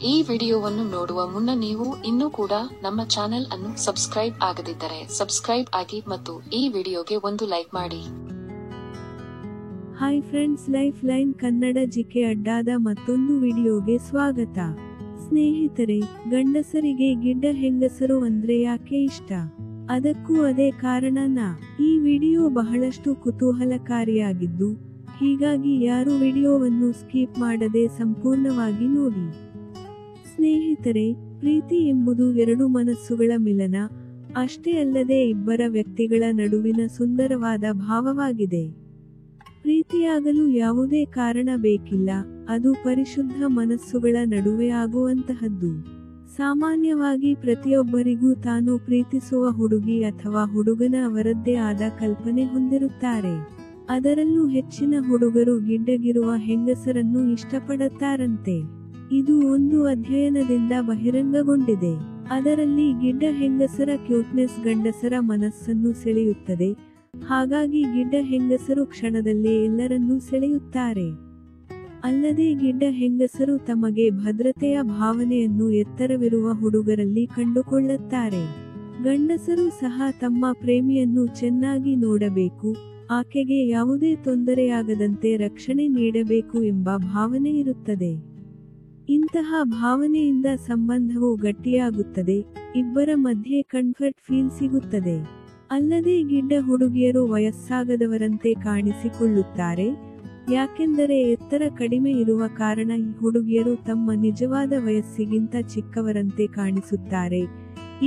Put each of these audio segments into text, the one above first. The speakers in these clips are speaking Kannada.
ಈ ವಿಡಿಯೋವನ್ನು ನೋಡುವ ಮುನ್ನ ನೀವು ಇನ್ನೂ ಕೂಡ ನಮ್ಮ ಚಾನೆಲ್ ಅನ್ನು ಸಬ್ಸ್ಕ್ರೈಬ್ ಆಗದಿದ್ದರೆ ಸಬ್ಸ್ಕ್ರೈಬ್ ಆಗಿ ಮತ್ತು ಈ ವಿಡಿಯೋಗೆ ಒಂದು ಲೈಕ್ ಮಾಡಿ. Hi friends, lifeline Kannada GK ಅಡ್ಡಾದ ಮತ್ತೊಂದು ವಿಡಿಯೋಗೆ ಸ್ವಾಗತ. ಸ್ನೇಹಿತರೆ, ಗಂಡಸರಿಗೆ ಗಿಡ್ಡ ಹೆಂಗಸರು ಅಂದ್ರೆ ಯಾಕೆ ಇಷ್ಟ? ಅದಕ್ಕೂ ಅದೇ ಕಾರಣನಾ? ಈ ವಿಡಿಯೋ ಬಹಳಷ್ಟು ಕುತೂಹಲಕಾರಿಯಾಗಿದ್ದು, ಹೀಗಾಗಿ ಯಾರು ವಿಡಿಯೋವನ್ನು ಸ್ಕಿಪ್ ಮಾಡದೆ ಸಂಪೂರ್ಣವಾಗಿ ನೋಡಿ. ಸ್ನೇಹಿತರೆ, ಪ್ರೀತಿ ಎಂಬುದು ಎರಡು ಮನಸ್ಸುಗಳ ಮಿಲನ, ಅಷ್ಟೇ ಅಲ್ಲದೆ ಇಬ್ಬರ ವ್ಯಕ್ತಿಗಳ ನಡುವಿನ ಸುಂದರವಾದ ಭಾವವಾಗಿದೆ. ಪ್ರೀತಿಯಾಗಲು ಯಾವುದೇ ಕಾರಣ ಬೇಕಿಲ್ಲ, ಅದು ಪರಿಶುದ್ಧ ಮನಸ್ಸುಗಳ ನಡುವೆ ಆಗುವಂತಹದ್ದು. ಸಾಮಾನ್ಯವಾಗಿ ಪ್ರತಿಯೊಬ್ಬರಿಗೂ ತಾನು ಪ್ರೀತಿಸುವ ಹುಡುಗಿ ಅಥವಾ ಹುಡುಗನ ಅವರದ್ದೇ ಆದ ಕಲ್ಪನೆ ಹೊಂದಿರುತ್ತಾರೆ. ಅದರಲ್ಲೂ ಹೆಚ್ಚಿನ ಹುಡುಗರು ಗಿಡ್ಡಗಿರುವ ಹೆಂಗಸರನ್ನು ಇಷ್ಟಪಡುತ್ತಾರಂತೆ. ಇದು ಒಂದು ಅಧ್ಯಯನದಿಂದ ಬಹಿರಂಗಗೊಂಡಿದೆ. ಅದರಲ್ಲಿ ಗಿಡ್ಡ ಹೆಂಗಸರ ಕ್ಯೂಟ್ನೆಸ್ ಗಂಡಸರ ಮನಸ್ಸನ್ನು ಸೆಳೆಯುತ್ತದೆ. ಹಾಗಾಗಿ ಗಿಡ್ಡ ಹೆಂಗಸರು ಕ್ಷಣದಲ್ಲೇ ಎಲ್ಲರನ್ನೂ ಸೆಳೆಯುತ್ತಾರೆ. ಅಲ್ಲದೆ ಗಿಡ್ಡ ಹೆಂಗಸರು ತಮಗೆ ಭದ್ರತೆಯ ಭಾವನೆಯನ್ನು ಎತ್ತರವಿರುವ ಹುಡುಗರಲ್ಲಿ ಕಂಡುಕೊಳ್ಳುತ್ತಾರೆ. ಗಂಡಸರು ಸಹ ತಮ್ಮ ಪ್ರೇಮಿಯನ್ನು ಚೆನ್ನಾಗಿ ನೋಡಬೇಕು, ಆಕೆಗೆ ಯಾವುದೇ ತೊಂದರೆಯಾಗದಂತೆ ರಕ್ಷಣೆ ನೀಡಬೇಕು ಎಂಬ ಭಾವನೆ ಇರುತ್ತದೆ. ಇಂತಹ ಭಾವನೆಯಿಂದ ಸಂಬಂಧವು ಗಟ್ಟಿಯಾಗುತ್ತದೆ, ಇಬ್ಬರ ಮಧ್ಯೆ ಕಂಫರ್ಟ್ ಫೀಲ್ ಸಿಗುತ್ತದೆ. ಅಲ್ಲದೆ ಗಿಡ್ಡ ಹುಡುಗಿಯರು ವಯಸ್ಸಾಗದವರಂತೆ ಕಾಣಿಸಿಕೊಳ್ಳುತ್ತಾರೆ, ಯಾಕೆಂದರೆ ಎತ್ತರ ಕಡಿಮೆ ಇರುವ ಕಾರಣ ಈ ಹುಡುಗಿಯರು ತಮ್ಮ ನಿಜವಾದ ವಯಸ್ಸಿಗಿಂತ ಚಿಕ್ಕವರಂತೆ ಕಾಣಿಸುತ್ತಾರೆ.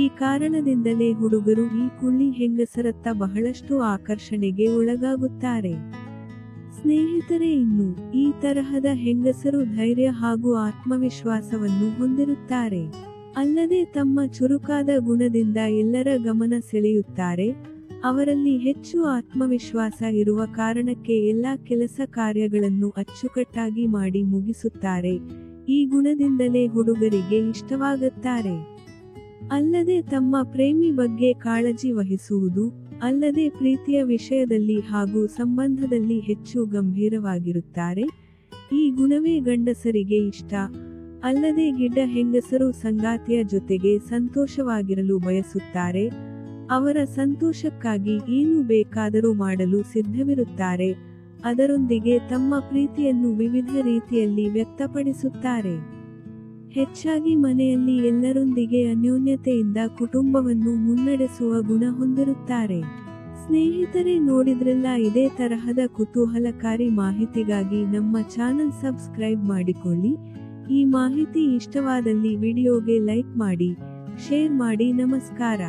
ಈ ಕಾರಣದಿಂದಲೇ ಹುಡುಗರು ಈ ಕುಳ್ಳಿ ಹೆಂಗಸರತ್ತ ಬಹಳಷ್ಟು ಆಕರ್ಷಣೆಗೆ ಒಳಗಾಗುತ್ತಾರೆ. ಸ್ನೇಹಿತರೆ, ಇನ್ನು ಈ ತರಹದ ಹೆಂಗಸರು ಧೈರ್ಯ ಹಾಗೂ ಆತ್ಮವಿಶ್ವಾಸವನ್ನು ಹೊಂದಿರುತ್ತಾರೆ. ಅಲ್ಲದೆ ತಮ್ಮ ಚುರುಕಾದ ಗುಣದಿಂದ ಎಲ್ಲರ ಗಮನ ಸೆಳೆಯುತ್ತಾರೆ. ಅವರಲ್ಲಿ ಹೆಚ್ಚು ಆತ್ಮವಿಶ್ವಾಸ ಇರುವ ಕಾರಣಕ್ಕೆ ಎಲ್ಲಾ ಕೆಲಸ ಕಾರ್ಯಗಳನ್ನು ಅಚ್ಚುಕಟ್ಟಾಗಿ ಮಾಡಿ ಮುಗಿಸುತ್ತಾರೆ. ಈ ಗುಣದಿಂದಲೇ ಹುಡುಗರಿಗೆ ಇಷ್ಟವಾಗುತ್ತಾರೆ. ಅಲ್ಲದೆ ತಮ್ಮ ಪ್ರೇಮಿ ಬಗ್ಗೆ ಕಾಳಜಿ ವಹಿಸುವುದು, ಅಲ್ಲದೆ ಪ್ರೀತಿಯ ವಿಷಯದಲ್ಲಿ ಹಾಗೂ ಸಂಬಂಧದಲ್ಲಿ ಹೆಚ್ಚು ಗಂಭೀರವಾಗಿರುತ್ತಾರೆ. ಈ ಗುಣವೇ ಗಂಡಸರಿಗೆ ಇಷ್ಟ. ಅಲ್ಲದೆ ಗಿಡ್ಡ ಹೆಂಗಸರು ಸಂಗಾತಿಯ ಜೊತೆಗೆ ಸಂತೋಷವಾಗಿರಲು ಬಯಸುತ್ತಾರೆ. ಅವರ ಸಂತೋಷಕ್ಕಾಗಿ ಏನು ಬೇಕಾದರೂ ಮಾಡಲು ಸಿದ್ಧವಿರುತ್ತಾರೆ. ಅದರೊಂದಿಗೆ ತಮ್ಮ ಪ್ರೀತಿಯನ್ನು ವಿವಿಧ ರೀತಿಯಲ್ಲಿ ವ್ಯಕ್ತಪಡಿಸುತ್ತಾರೆ. ಹೆಚ್ಚಾಗಿ ಮನೆಯಲ್ಲಿ ಎಲ್ಲರೊಂದಿಗೆ ಅನ್ಯೋನ್ಯತೆಯಿಂದ ಕುಟುಂಬವನ್ನು ಮುನ್ನಡೆಸುವ ಗುಣ ಹೊಂದಿರುತ್ತಾರೆ. ಸ್ನೇಹಿತರೆ, ನೋಡಿದ್ರಲ್ಲ, ಇದೇ ತರಹದ ಕುತೂಹಲಕಾರಿ ಮಾಹಿತಿಗಾಗಿ ನಮ್ಮ ಚಾನೆಲ್ ಸಬ್ಸ್ಕ್ರೈಬ್ ಮಾಡಿಕೊಳ್ಳಿ. ಈ ಮಾಹಿತಿ ಇಷ್ಟವಾದಲ್ಲಿ ವಿಡಿಯೋಗೆ ಲೈಕ್ ಮಾಡಿ, ಶೇರ್ ಮಾಡಿ. ನಮಸ್ಕಾರ.